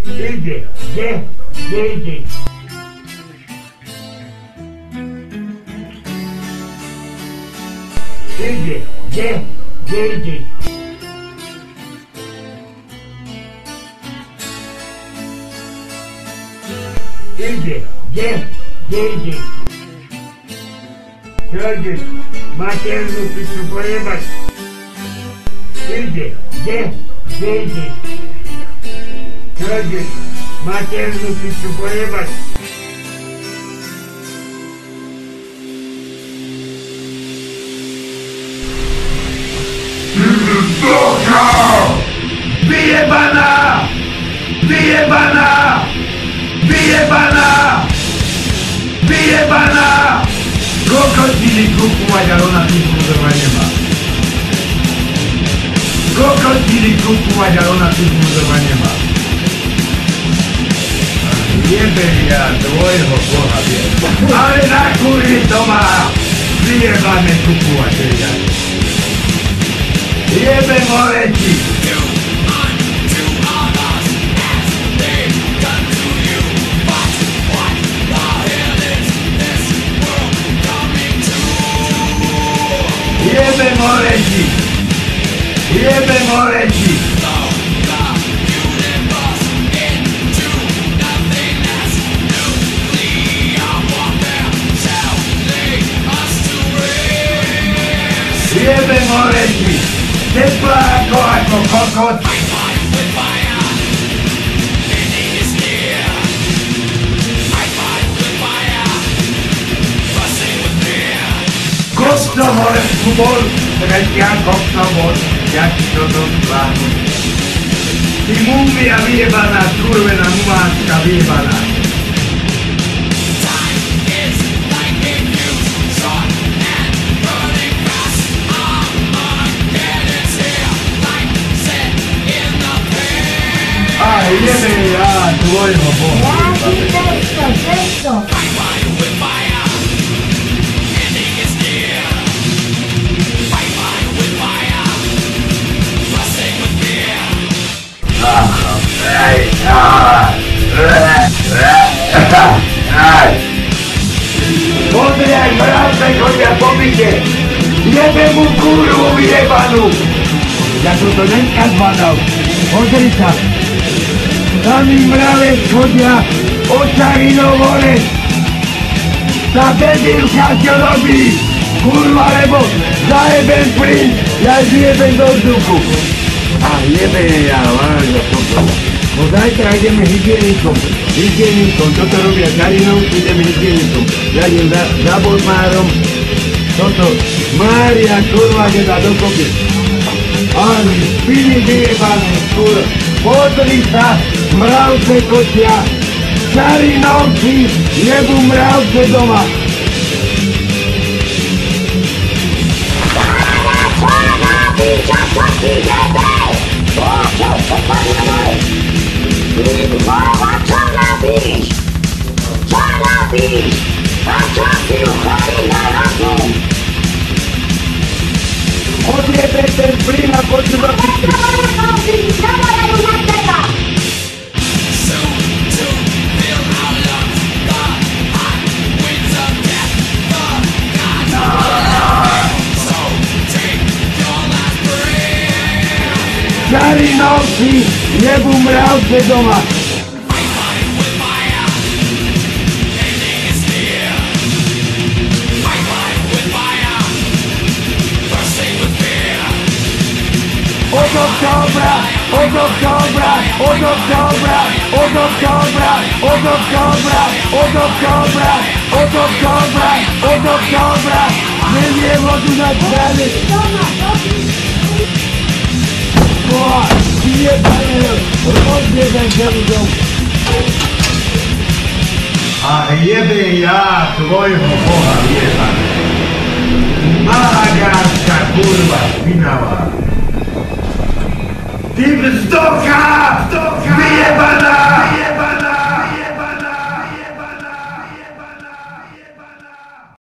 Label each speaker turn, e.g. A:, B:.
A: Idzie, gdzie idzie? Idzie, gdzie idzie? Idzie, gdzie idzie? Chodzisz, maternu piczu pojebać. Idzie, gdzie idzie? Chodzisz, maternu piczu pojebać. Zdroka! Wyjebana! Wyjebana! Wyjebana! Wyjebana! Krokodili kupować, ale ona tu kurwa nie ma. Krokodili kupować, ale ona tu kurwa nie ma. Jebę ja twojego Boga wiem. Ale na kurwie to ma wyjebane kupować, ja. Jebę moreci. Jebę moreci! Jebę moreci! Jebę moreci! Ciepła jako kokot! Kopno more kubol, ja kopno more, jaki to plan. I mumia wyjebana, kurwena matka wyjebana. A jebie ja twojego Boga.
B: Perfecto.
A: Mądry jak bramce konia pobicie! Jebę mu kurwu jebanu! Jak to ręka zbadał! Odryca! Tam im bramę konia oczarino worec! Ta debil się robi! Kurwa lebo! Zajebę print! Ja zjebę do duchu! A jebę ja, bardzo spokojnie. Bo zajtra idziemy higieniką. Higieniką, to robię Kariną, idziemy higieniką. Jakiem za Bodmarą. To Maria, kurwa, nie da do kobiet. Ale spini wyjebane, kurwa. Podrysa, mrawce kocia. Czary nocy, jebu mrawce doma.
B: Mowa, co robisz? Co robisz? A co ty chory na rozum?
A: Odjebę ten prima, pod zrobić. Czary nocy, jebu mrawce doma. Od oktobra, od oktobra, od oktobra, od oktobra, od oktobra, od oktobra, od oktobra, od oktobra, my nie wodu na drzwi. Jebane, rozbiegaj się ludziom. A jebie ja twojego Boga jebane. Magaska kurwa spinała. Ty bzdoka! Wyjebana!